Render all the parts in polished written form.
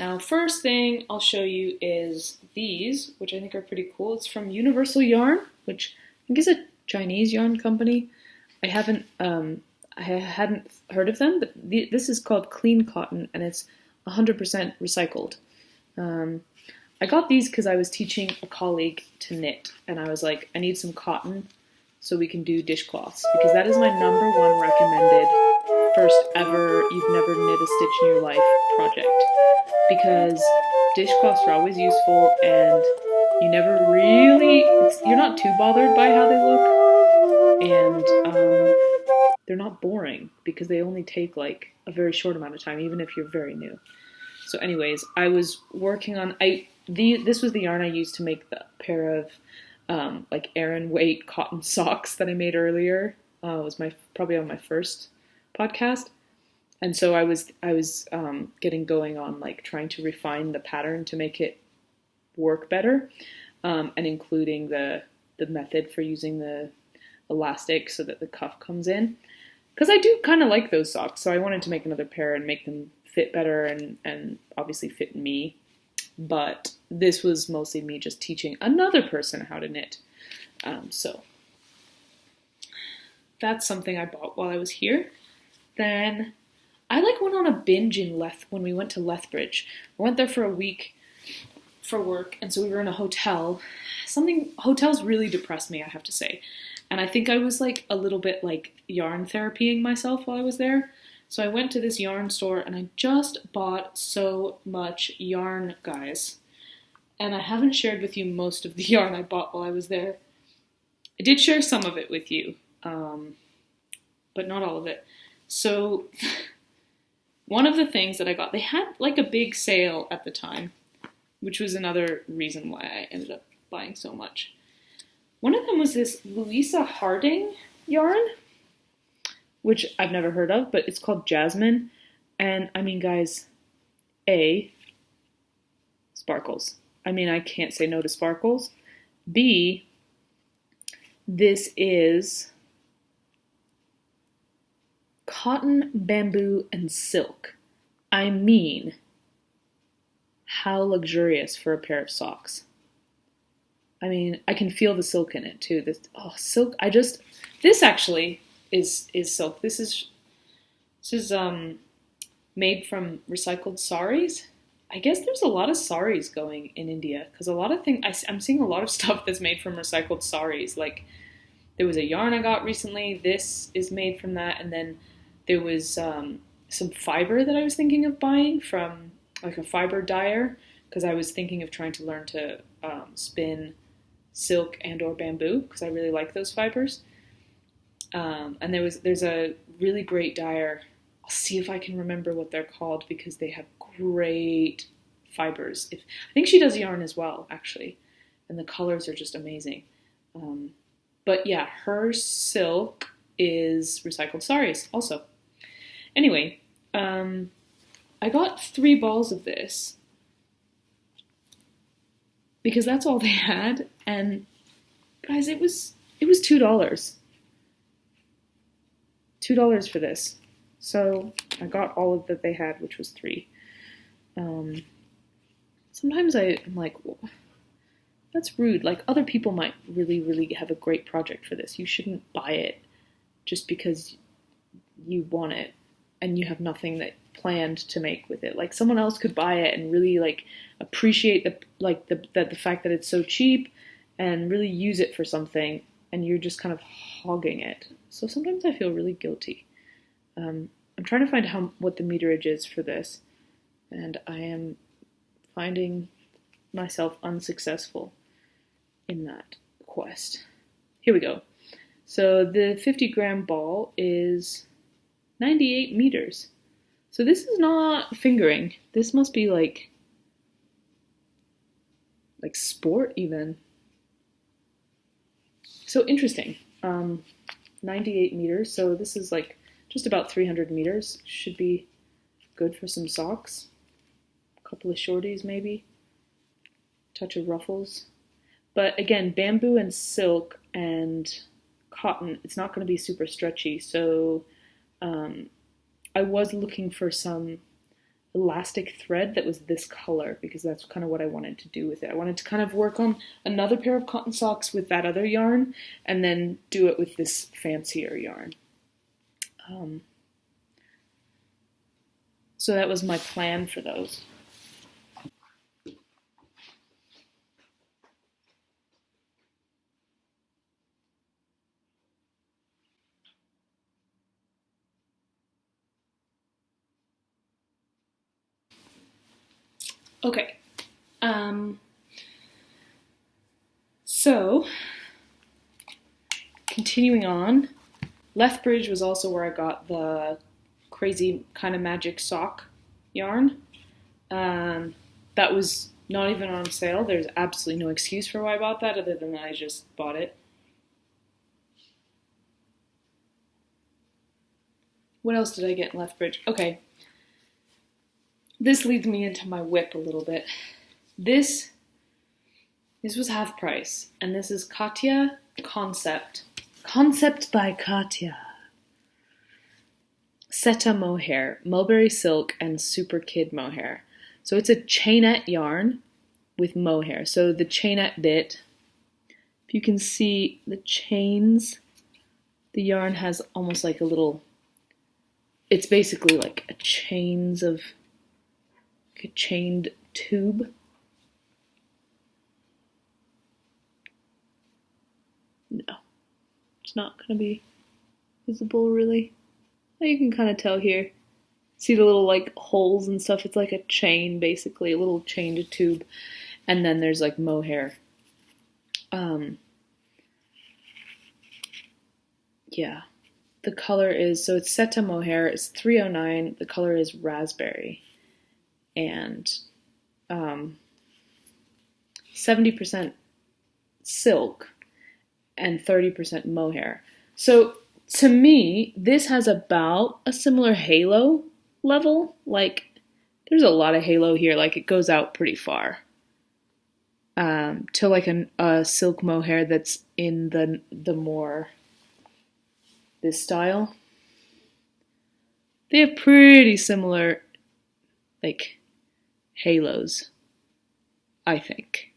Now, first thing I'll show you is these, which I think are pretty cool. It's from Universal Yarn, which I think is a Chinese yarn company. I hadn't heard of them, but this is called Clean Cotton, and it's 100% recycled. I got these because I was teaching a colleague to knit, and I was like, I need some cotton so we can do dishcloths, because that is my #1 recommended first ever you've never knit a stitch in your life project, because dishcloths are always useful and you never really, you're not too bothered by how they look, and they're not boring because they only take like a very short amount of time, even if you're very new. So anyways, I was working on, this was the yarn I used to make the pair of like Aran weight cotton socks that I made earlier. It was probably on my first podcast. And so I was getting going on like trying to refine the pattern to make it work better, and including the method for using the elastic so that the cuff comes in. Because I do kind of like those socks, so I wanted to make another pair and make them fit better and obviously fit me. But this was mostly me just teaching another person how to knit. So that's something I bought while I was here. Then I went on a binge when we went to Lethbridge. I went there for a week for work, and so we were in a hotel. Hotels really depressed me, I have to say. And I think I was like a little bit like yarn therapying myself while I was there. So I went to this yarn store and I just bought so much yarn, guys. And I haven't shared with you most of the yarn I bought while I was there. I did share some of it with you, but not all of it. So one of the things that I got, they had like a big sale at the time, which was another reason why I ended up buying so much. One of them was this Louisa Harding yarn, which I've never heard of, but it's called Jasmine. And I mean, guys, A, sparkles. I mean, I can't say no to sparkles. B, this is cotton, bamboo, and silk. I mean, how luxurious for a pair of socks. I mean, I can feel the silk in it too. Silk. This actually is silk. This is made from recycled saris. I guess there's a lot of saris going in India because a lot of I'm seeing a lot of stuff that's made from recycled saris. Like there was a yarn I got recently. This is made from that, and then there was some fiber that I was thinking of buying from like a fiber dyer because I was thinking of trying to learn to spin silk and or bamboo because I really like those fibers. And there's a really great dyer. I'll see if I can remember what they're called because they have great fibers. I think she does yarn as well, actually, and the colors are just amazing. But yeah, her silk is recycled saris also. Anyway, I got 3 balls of this because that's all they had, and guys, it was $2. $2 for this. So I got all of that they had, which was 3. Sometimes I'm like, well, that's rude. Like other people might really, really have a great project for this. You shouldn't buy it just because you want it and you have nothing that planned to make with it. Like someone else could buy it and really like appreciate the fact that it's so cheap and really use it for something, and you're just kind of hogging it. So sometimes I feel really guilty. I'm trying to find what the meterage is for this, and I am finding myself unsuccessful in that quest. Here we go. So the 50-gram ball is 98 meters. So this is not fingering. This must be like sport even. So interesting. 98 meters. So this is like just about 300 meters. Should be good for some socks. A couple of shorties maybe. Touch of ruffles. But again, bamboo and silk and cotton, it's not going to be super stretchy. So I was looking for some elastic thread that was this color because that's kind of what I wanted to do with it. I wanted to kind of work on another pair of cotton socks with that other yarn and then do it with this fancier yarn. So that was my plan for those. Okay, so continuing on, Lethbridge was also where I got the crazy kind of magic sock yarn. That was not even on sale. There's absolutely no excuse for why I bought that other than I just bought it. What else did I get in Lethbridge? Okay. This leads me into my whip a little bit. This was half price, and this is Katia Concept. Concept by Katia. Seta Mohair, mulberry silk, and super kid mohair. So it's a chainette yarn with mohair. So the chainette bit, if you can see the chains, the yarn has almost like a little, it's basically like a chained tube. No, it's not going to be visible really. You can kind of tell here. See the little like holes and stuff? It's like a chain basically, a little chained tube. And then there's like mohair. Yeah. The color is, so it's Seta Mohair, it's 309, the color is raspberry. And 70% silk and 30% mohair. So to me, this has about a similar halo level. Like, there's a lot of halo here. Like, it goes out pretty far. To like a silk mohair that's in the more this style. They have pretty similar like halos, I think.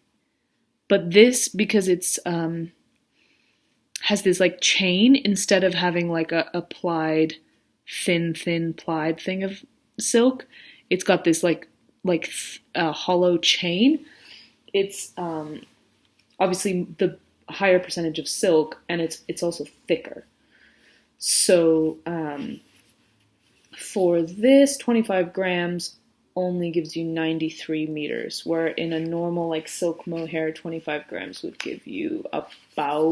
But this, because it's has this like chain instead of having like a plied, thin plied thing of silk, it's got this like hollow chain. It's obviously the higher percentage of silk, and it's also thicker. So for this, 25 grams only gives you 93 meters, where in a normal like silk mohair, 25 grams would give you about,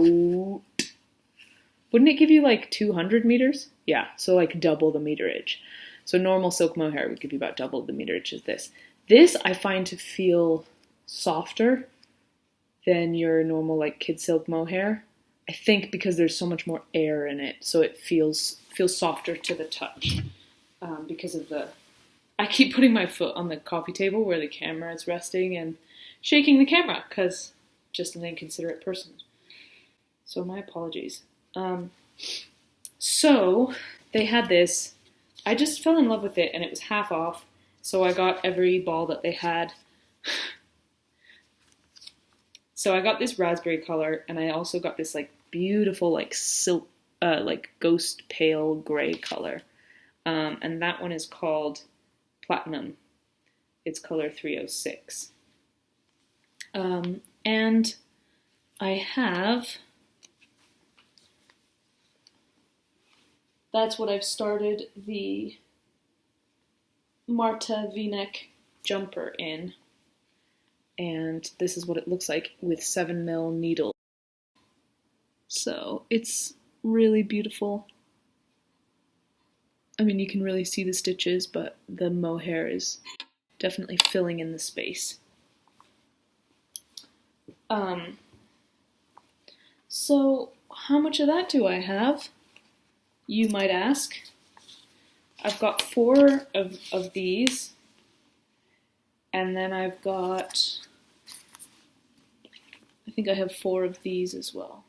wouldn't it give you like 200 meters? Yeah, so like double the meterage. So normal silk mohair would give you about double the meterage as this. This I find to feel softer than your normal like kid silk mohair. I think because there's so much more air in it, so it feels softer to the touch. Because of I keep putting my foot on the coffee table where the camera is resting and shaking the camera because just an inconsiderate person. So my apologies. So they had this. I just fell in love with it, and it was half off. So I got every ball that they had. So I got this raspberry color, and I also got this like beautiful like silk, like ghost pale gray color. And that one is called Platinum. It's color 306. And I have, that's what I've started the Marta V-neck jumper in. And this is what it looks like with 7mm needle. So it's really beautiful. I mean, you can really see the stitches, but the mohair is definitely filling in the space. So how much of that do I have? You might ask. I've got 4 of these, and then I've got, I think I have 4 of these as well.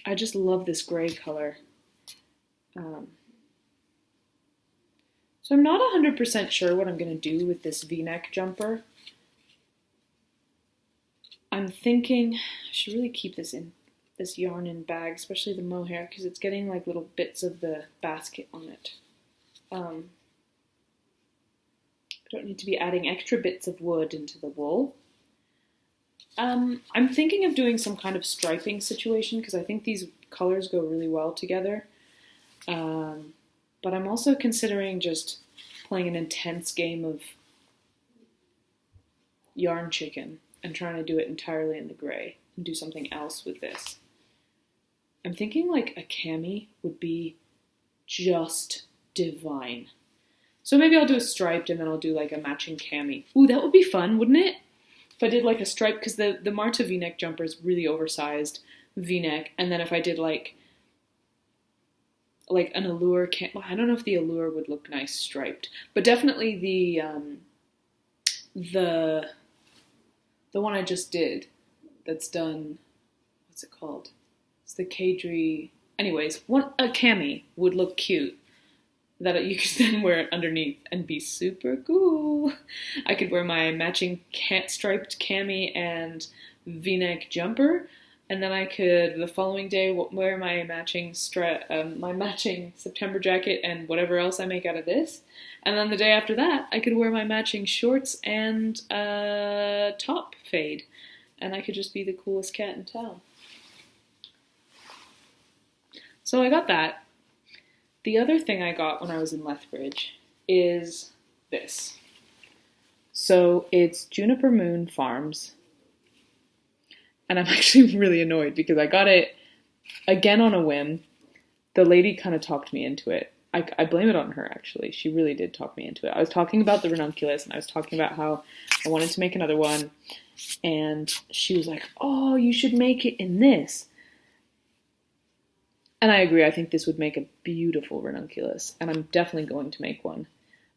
I just love this gray color. So I'm not 100% sure what I'm going to do with this V-neck jumper. I'm thinking I should really keep this yarn in bag, especially the mohair, because it's getting like little bits of the basket on it. I don't need to be adding extra bits of wood into the wool. I'm thinking of doing some kind of striping situation because I think these colors go really well together. But I'm also considering just playing an intense game of yarn chicken and trying to do it entirely in the gray and do something else with this. I'm thinking like a cami would be just divine. So maybe I'll do a striped and then I'll do like a matching cami. Ooh, that would be fun, wouldn't it? If I did like a stripe, because the Marta V-neck jumper is really oversized V-neck, and then if I did like an allure, I don't know if the allure would look nice striped, but definitely the one I just did that's done, what's it called? It's the Kadri. Anyways, a cami would look cute that you could then wear it underneath and be super cool. I could wear my matching striped cami and V-neck jumper, and then I could the following day wear my matching September jacket and whatever else I make out of this, and then the day after that I could wear my matching shorts and top fade, and I could just be the coolest cat in town. So I got that. The other thing I got when I was in Lethbridge is this. So it's Juniper Moon Farms. And I'm actually really annoyed because I got it again on a whim. The lady kind of talked me into it. I blame it on her, actually. She really did talk me into it. I was talking about the ranunculus, and I was talking about how I wanted to make another one. And she was like, oh, you should make it in this. And I agree. I think this would make a beautiful ranunculus. And I'm definitely going to make one.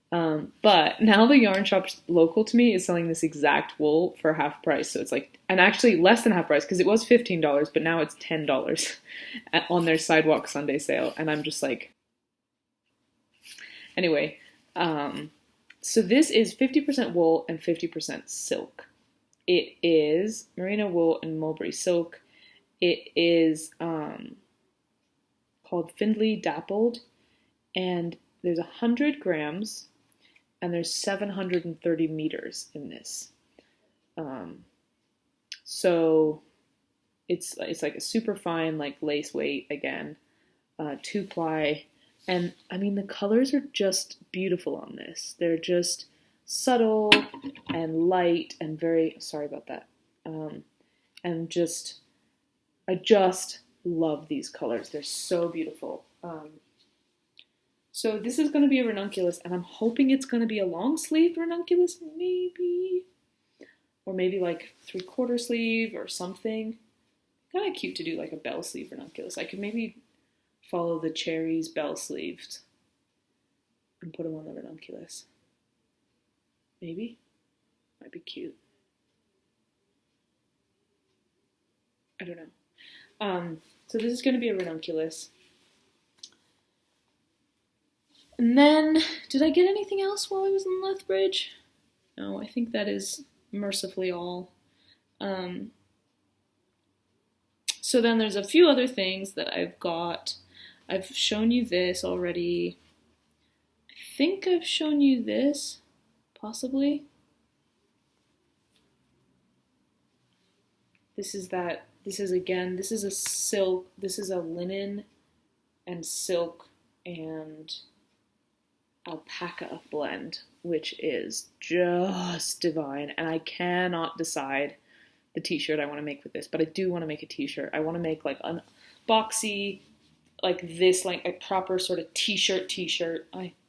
But now the yarn shop local to me is selling this exact wool for half price. So it's like, and actually less than half price because it was $15, but now it's $10 on their Sidewalk Sunday sale. And I'm just like, anyway, so this is 50% wool and 50% silk. It is merino wool and mulberry silk. It is called Findley Dappled, and there's 100 grams, and there's 730 meters in this. So it's like a super fine, like lace weight again, 2-ply, and I mean the colors are just beautiful on this. They're just subtle and light and very, sorry about that, and just, I just love these colors. They're so beautiful. So this is going to be a ranunculus, and I'm hoping it's going to be a long sleeve ranunculus, maybe. Or maybe like 3/4 sleeve or something. Kind of cute to do like a bell sleeve ranunculus. I could maybe follow the cherries bell sleeves and put them on the ranunculus. Maybe. Might be cute. I don't know. So this is going to be a ranunculus. And then, did I get anything else while I was in Lethbridge? No, I think that is mercifully all. So then there's a few other things that I've got. I've shown you this already. I think I've shown you this, possibly. This is a silk, this is a linen and silk and alpaca blend, which is just divine, and I cannot decide the t-shirt I want to make with this, but I do want to make a t-shirt. I want to make like a boxy, like this, like a proper sort of t-shirt,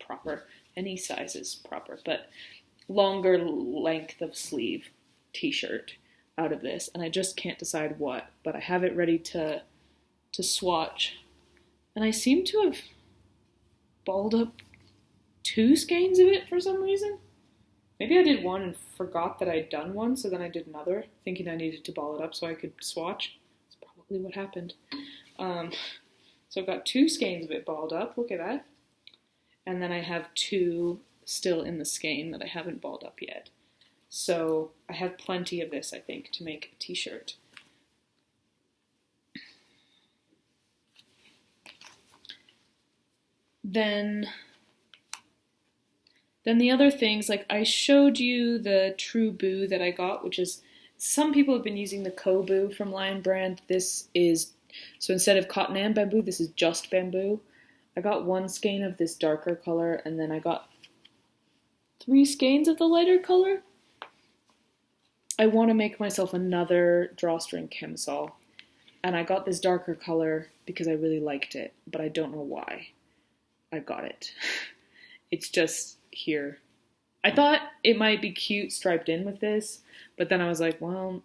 proper, any size is proper, but longer length of sleeve t-shirt out of this, and I just can't decide what, but I have it ready to swatch, and I seem to have balled up 2 skeins of it for some reason. Maybe I did one and forgot that I'd done one, so then I did another, thinking I needed to ball it up so I could swatch. That's probably what happened. So I've got 2 skeins of it balled up, look at that. and then I have 2 still in the skein that I haven't balled up yet. So I have plenty of this, I think, to make a t-shirt. Then the other things, like I showed you the Truboo that I got, which is, some people have been using the Kobu from Lion Brand. This is, so instead of cotton and bamboo, this is just bamboo. I got 1 skein of this darker color, and then I got 3 skeins of the lighter color. I want to make myself another drawstring camisole, and I got this darker color because I really liked it, but I don't know why I got it. It's just here. I thought it might be cute striped in with this, but then I was like, well,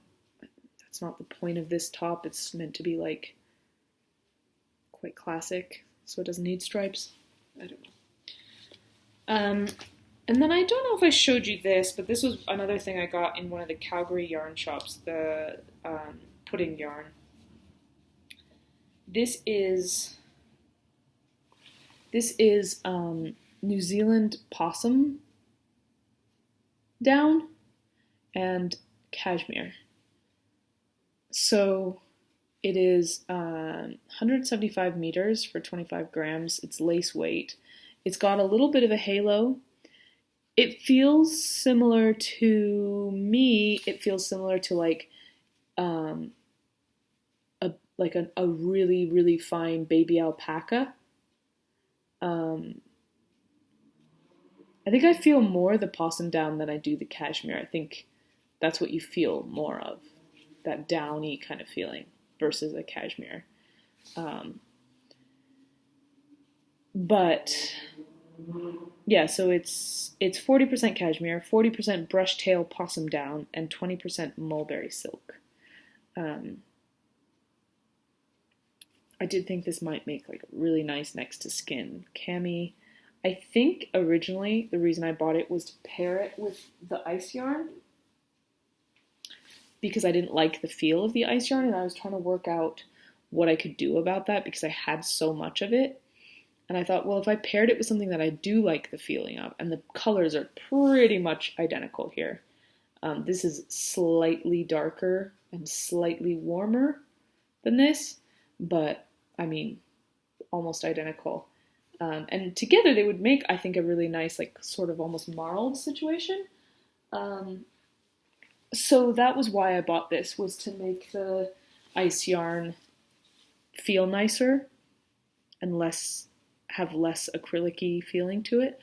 that's not the point of this top. It's meant to be like quite classic, so it doesn't need stripes. I don't know. And then I don't know if I showed you this, but this was another thing I got in one of the Calgary yarn shops, the pudding yarn. This is New Zealand Possum down and cashmere. So it is 175 meters for 25 grams. It's lace weight. It's got a little bit of a halo. It feels similar to me. It feels similar to like a really, really fine baby alpaca. I think I feel more the possum down than I do the cashmere. I think that's what you feel more of, that downy kind of feeling versus a cashmere. But yeah, so it's 40% cashmere, 40% brush tail possum down, and 20% mulberry silk. I did think this might make like really nice next to skin cami. I think originally the reason I bought it was to pair it with the ice yarn, because I didn't like the feel of the ice yarn, and I was trying to work out what I could do about that because I had so much of it. And I thought, well, if I paired it with something that I do like the feeling of, and the colors are pretty much identical here. This is slightly darker and slightly warmer than this, but I mean, almost identical. And together they would make, I think, a really nice, like, sort of almost marled situation. So that was why I bought this, was to make the ice yarn feel nicer and have less acrylic-y feeling to it.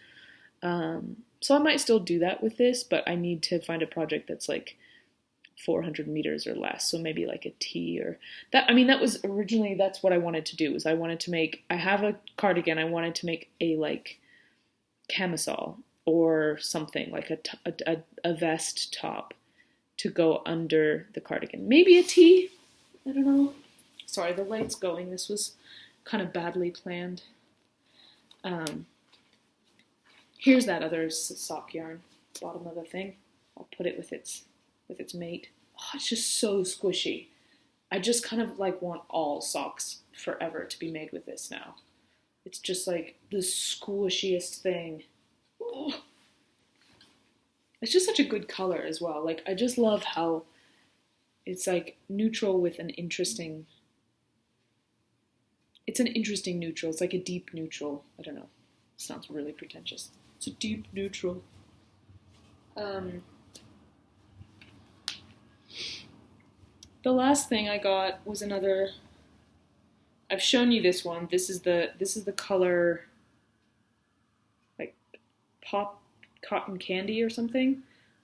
So I might still do that with this, but I need to find a project that's like 400 meters or less, so maybe like a tee or that. I mean, that was originally, that's what I wanted to do, was I wanted to make, I have a cardigan, I wanted to make a like camisole or something like a vest top to go under the cardigan, maybe a tee, I don't know. Sorry, the light's going. This was kind of badly planned. Here's that other sock yarn, bottom of the thing. I'll put it with its mate. Oh, it's just so squishy. I just kind of like want all socks forever to be made with this now. It's just like the squishiest thing. Oh. It's just such a good color as well. Like, I just love how it's like neutral with an interesting, it's an interesting neutral. It's like a deep neutral. I don't know. It sounds really pretentious. It's a deep neutral. The last thing I got was another, I've shown you this one. This is the color like pop cotton candy or something.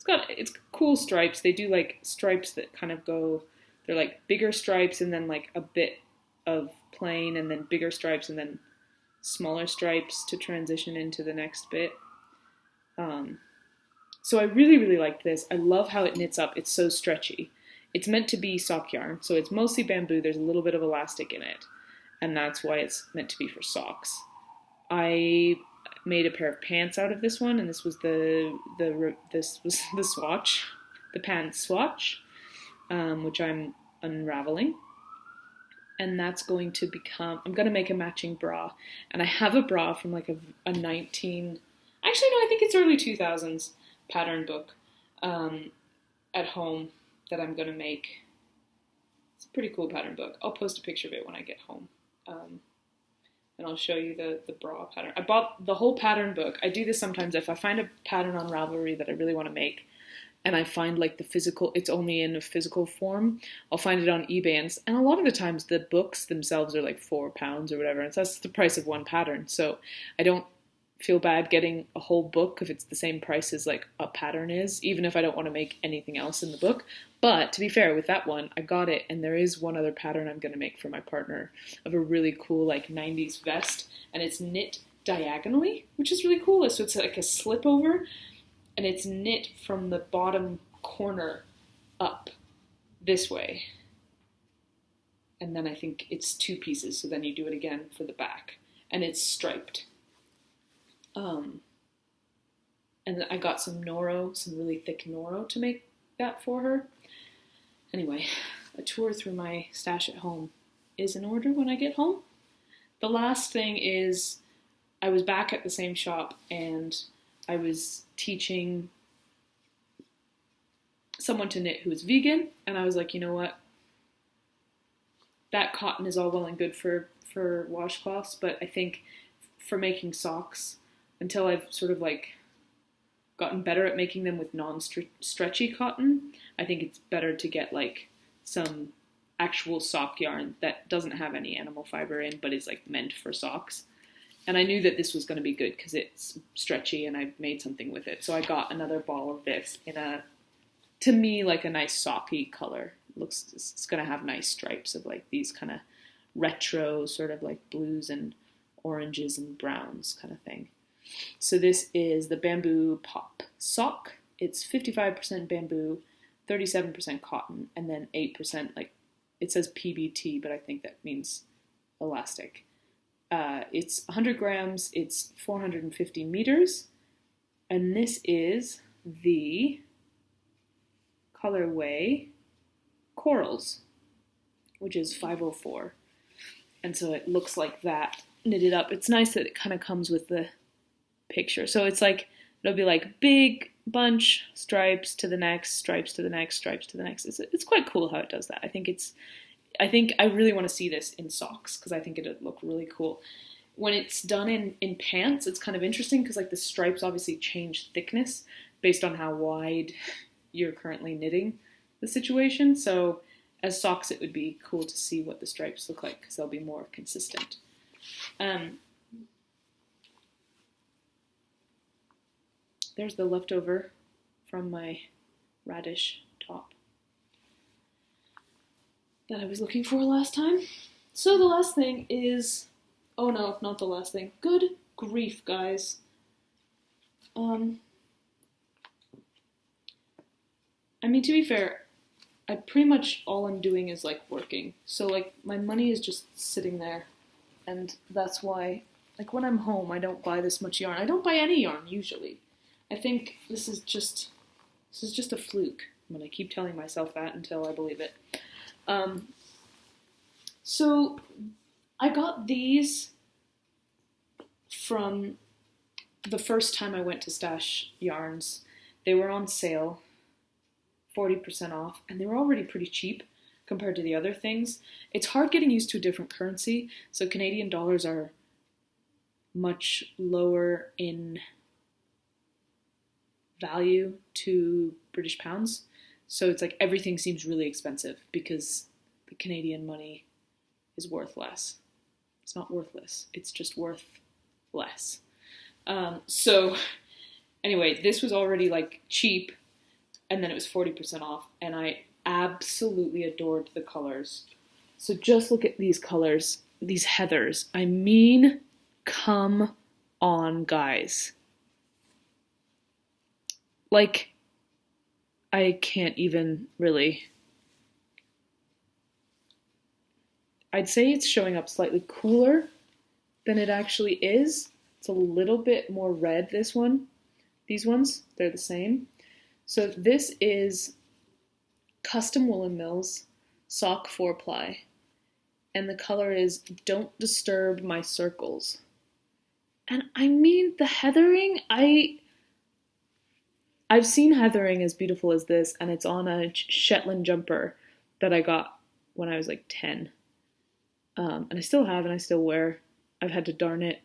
It's cool stripes. They do like stripes that kind of go, they're like bigger stripes and then like a bit of plain and then bigger stripes and then smaller stripes to transition into the next bit. So I really, really like this. I love how it knits up. It's so stretchy. It's meant to be sock yarn, so it's mostly bamboo. There's a little bit of elastic in it, and that's why it's meant to be for socks. I made a pair of pants out of this one, and this was the swatch, the pants swatch, which I'm unraveling. and that's going to become, I'm going to make a matching bra. And I have a bra from like a 19, actually no, I think it's early 2000s pattern book at home that I'm going to make. It's a pretty cool pattern book. I'll post a picture of it when I get home. And I'll show you the bra pattern. I bought the whole pattern book. I do this sometimes if I find a pattern on Ravelry that I really want to make, and I find like the physical, it's only in a physical form, I'll find it on eBay, and a lot of the times the books themselves are like £4 or whatever, and so that's the price of one pattern. So I don't feel bad getting a whole book if it's the same price as like a pattern is, even if I don't want to make anything else in the book. But to be fair, with that one, I got it, and there is one other pattern I'm going to make for my partner of a really cool like 90s vest, and it's knit diagonally, which is really cool. So it's like a slip over, and it's knit from the bottom corner up this way. And then I think it's 2 pieces, so then you do it again for the back, and it's striped. And I got some Noro, some really thick Noro to make that for her. Anyway, a tour through my stash at home is in order when I get home. The last thing is I was back at the same shop and I was teaching someone to knit who was vegan, and I was like, you know what? That cotton is all well and good for washcloths, but I think for making socks, until I've sort of like gotten better at making them with non-stretchy cotton, I think it's better to get like some actual sock yarn that doesn't have any animal fiber in, but is like meant for socks. And I knew that this was going to be good because it's stretchy and I made something with it. So I got another ball of this in a, to me, like a nice socky color. It's going to have nice stripes of like these kind of retro sort of like blues and oranges and browns kind of thing. So this is the Bamboo Pop sock. It's 55% bamboo, 37% cotton, and then 8% like, it says PBT, but I think that means elastic. It's 100 grams, it's 450 meters, and this is the colorway Corals, which is 504. And so it looks like that knitted up. It's nice that it kind of comes with the picture. So it's like, it'll be like big bunch, stripes to the next, stripes to the next, stripes to the next. It's quite cool how it does that. I think I really want to see this in socks because I think it'd look really cool. When it's done in pants, it's kind of interesting because like the stripes obviously change thickness based on how wide you're currently knitting the situation. So as socks, it would be cool to see what the stripes look like because they'll be more consistent. There's the leftover from my radish top that I was looking for last time. So the last thing is, oh no, not the last thing. Good grief, guys. I mean, to be fair, I pretty much all I'm doing is like working. So like my money is just sitting there, and that's why like when I'm home I don't buy this much yarn. I don't buy any yarn usually. I think this is just a fluke. I'm gonna keep telling myself that until I believe it. So I got these from the first time I went to Stash Yarns. They were on sale, 40% off, and they were already pretty cheap compared to the other things. It's hard getting used to a different currency, so Canadian dollars are much lower in value to British pounds. So it's like everything seems really expensive because the Canadian money is worth less. It's not worthless, it's just worth less. So anyway, this was already like cheap, and then it was 40% off, and I absolutely adored the colors. So just look at these colors, these heathers. I mean, come on, guys. Like, I can't even really. I'd say it's showing up slightly cooler than it actually is. It's a little bit more red, this one. These ones, they're the same. So this is Custom Woolen Mills Sock 4-ply. and the color is Don't Disturb My Circles. And I mean, the heathering, I've seen heathering as beautiful as this, and it's on a Shetland jumper that I got when I was like 10. And I still have, and I still wear. I've had to darn it,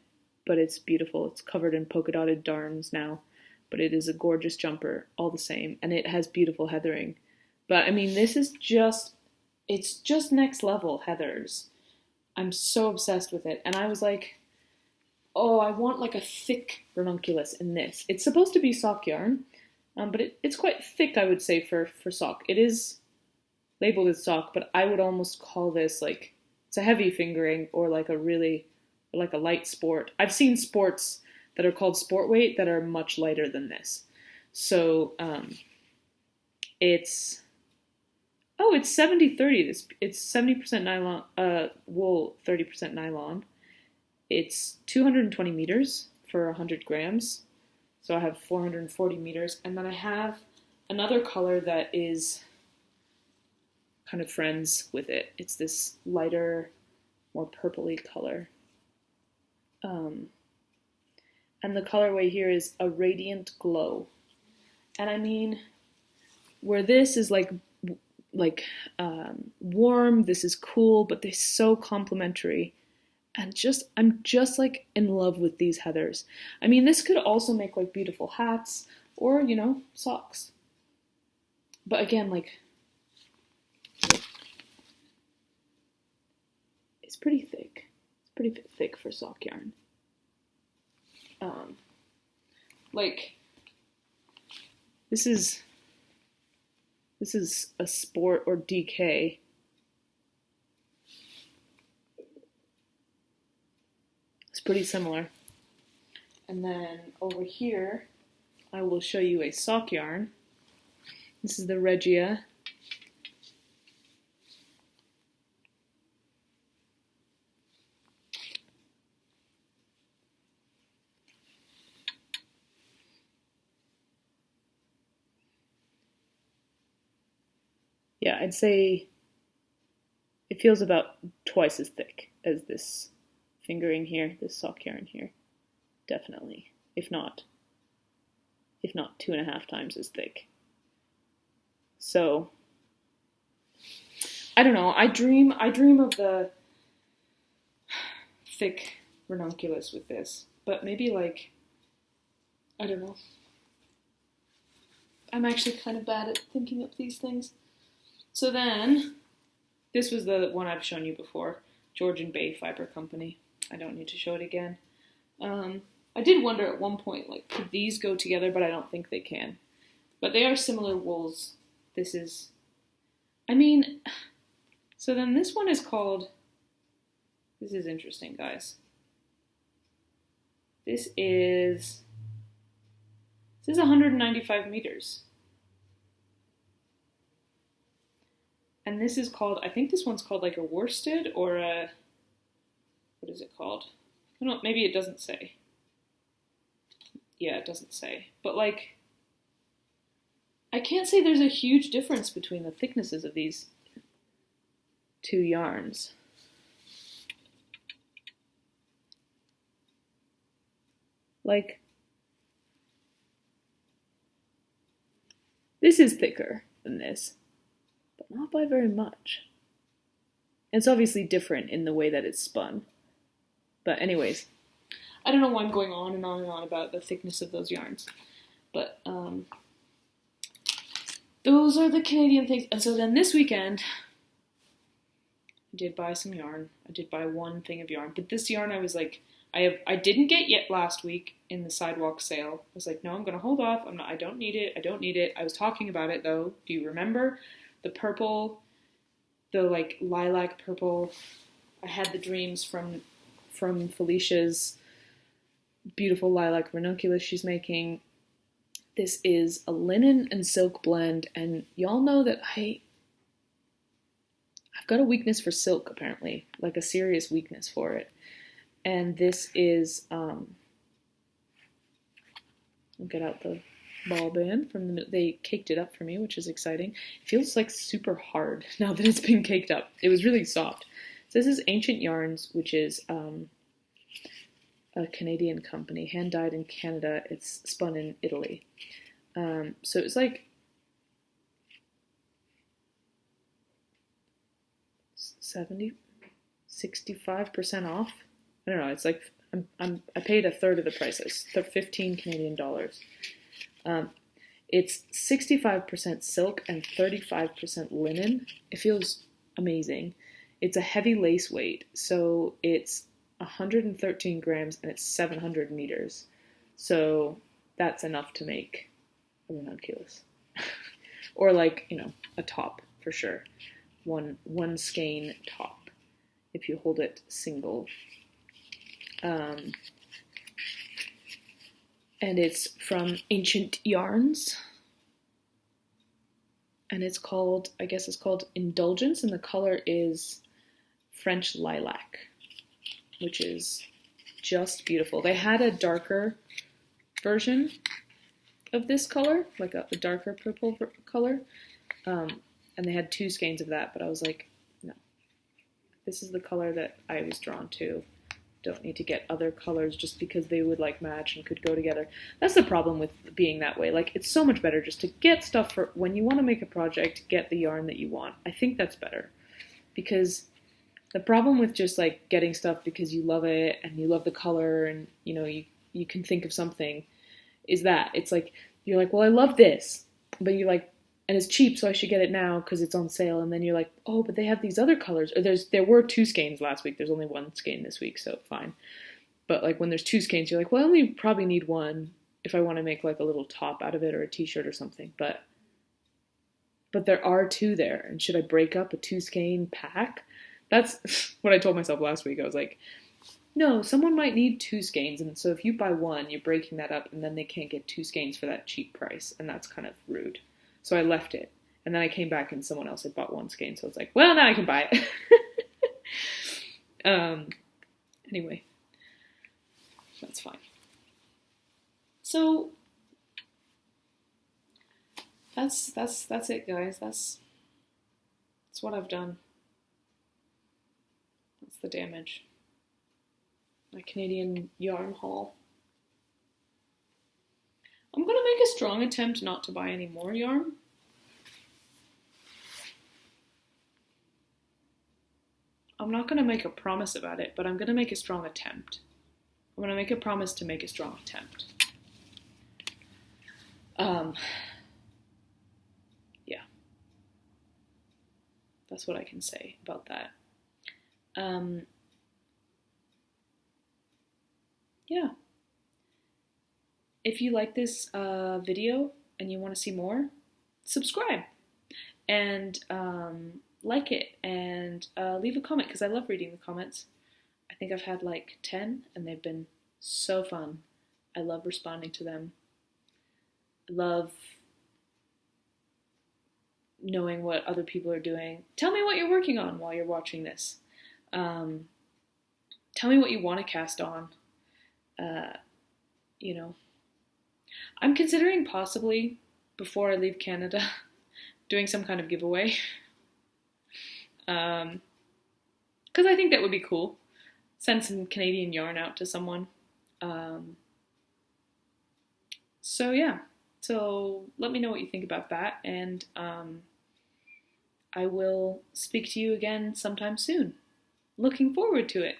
but it's beautiful. It's covered in polka dotted darns now, but it is a gorgeous jumper all the same, and it has beautiful heathering. But I mean, this is just, it's just next level heathers. I'm so obsessed with it. And I was like, oh, I want like a thick ranunculus in this. It's supposed to be sock yarn, but it's quite thick, I would say, for sock. It is labeled as sock, but I would almost call this like, it's a heavy fingering or like a really, like a light sport. I've seen sports that are called sport weight that are much lighter than this. So it's 70-30. It's 70% nylon, wool, 30% nylon. It's 220 meters for 100 grams. So I have 440 meters. And then I have another color that is kind of friends with it. It's this lighter, more purpley color. And the colorway here is a Radiant Glow. And I mean, where this is like warm, this is cool, but they're so complementary. And I'm just like in love with these heathers. I mean, this could also make like beautiful hats or, you know, socks. But again, like, it's pretty thick. It's pretty thick for sock yarn. Like, this is a sport or DK. It's pretty similar. And then over here, I will show you a sock yarn. This is the Regia. Yeah, I'd say it feels about twice as thick as this fingering here, this sock yarn here. Definitely. If not 2.5 times as thick. So, I don't know. I dream of the thick ranunculus with this. But maybe like, I don't know. I'm actually kind of bad at thinking up these things. So then, this was the one I've shown you before, Georgian Bay Fiber Company. I don't need to show it again. I did wonder at one point, like, could these go together, but I don't think they can. But they are similar wools. This is, I mean, so then this one is called, this is interesting, guys. This is 195 meters. And this is called, I think this one's called like a worsted or a, what is it called? I don't know, maybe it doesn't say. Yeah, it doesn't say. But like, I can't say there's a huge difference between the thicknesses of these two yarns. Like, this is thicker than this. Not by very much. It's obviously different in the way that it's spun. But anyways, I don't know why I'm going on and on and on about the thickness of those yarns. But those are the Canadian things. And so then this weekend, I did buy some yarn. I did buy one thing of yarn. But this yarn I was like, I didn't get yet last week in the sidewalk sale. I was like, no, I'm going to hold off. I don't need it. I don't need it. I was talking about it though. Do you remember? The purple, the like lilac purple. I had the dreams from Felicia's beautiful lilac ranunculus she's making. This is a linen and silk blend, and y'all know that I've got a weakness for silk apparently, like a serious weakness for it. And this is I'll get out the ball band from they caked it up for me, which is exciting. It feels like super hard now that it's been caked up. It was really soft. So this is Ancient Yarns, which is a Canadian company, hand dyed in Canada. It's spun in Italy. So it's like 65% off. I don't know. It's like I paid a third of the prices, 15 Canadian dollars. It's 65% silk and 35% linen. It feels amazing. It's a heavy lace weight, so it's 113 grams and it's 700 meters. So that's enough to make a ranunculus. Or like, you know, a top for sure. One skein top if you hold it single. And it's from Ancient Yarns. And it's called, I guess it's called Indulgence, and the color is French lilac, which is just beautiful. They had a darker version of this color, like a darker purple color, and they had 2 skeins of that, but I was like, no, this is the color that I was drawn to. Don't need to get other colors just because they would like match and could go together. That's the problem with being that way. Like, it's so much better just to get stuff for when you want to make a project, get the yarn that you want. I think that's better, because the problem with just like getting stuff because you love it and you love the color and you know you can think of something is that it's like you're like, well, I love this, but you're like, and it's cheap, so I should get it now because it's on sale. And then you're like, oh, but they have these other colors. Or there were 2 skeins last week. There's only 1 skein this week, so fine. But like when there's 2 skeins, you're like, well, I only probably need 1 if I want to make like a little top out of it or a t-shirt or something. But there are 2 there, and should I break up a 2 skein pack? That's what I told myself last week. I was like, no, someone might need 2 skeins, and so if you buy 1, you're breaking that up, and then they can't get 2 skeins for that cheap price, and that's kind of rude. So I left it, and then I came back and someone else had bought 1 skein, so I was like, well, now I can buy it. Anyway, that's fine. So that's it, guys. That's what I've done. That's the damage. My Canadian yarn haul. I'm going to make a strong attempt not to buy any more yarn. I'm not going to make a promise about it, but I'm going to make a strong attempt. I'm going to make a promise to make a strong attempt. Yeah. That's what I can say about that. Yeah. If you like this video and you want to see more, subscribe and like it and leave a comment, because I love reading the comments. I think I've had like 10 and they've been so fun. I love responding to them. I love knowing what other people are doing. Tell me what you're working on while you're watching this. Tell me what you want to cast on. You know, I'm considering possibly, before I leave Canada, doing some kind of giveaway. Because I think that would be cool. Send some Canadian yarn out to someone. So yeah. So let me know what you think about that. And I will speak to you again sometime soon. Looking forward to it.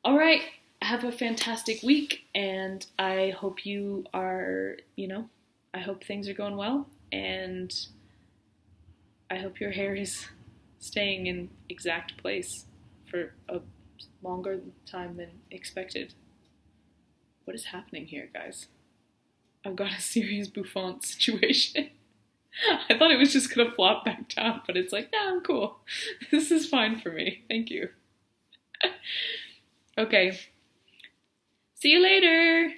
All right. Have a fantastic week, and I hope you are, I hope things are going well, and I hope your hair is staying in exact place for a longer time than expected. What is happening here, guys? I've got a serious bouffant situation. I thought it was just gonna flop back down, but it's like, nah, I'm cool. This is fine for me. Thank you. Okay. See you later!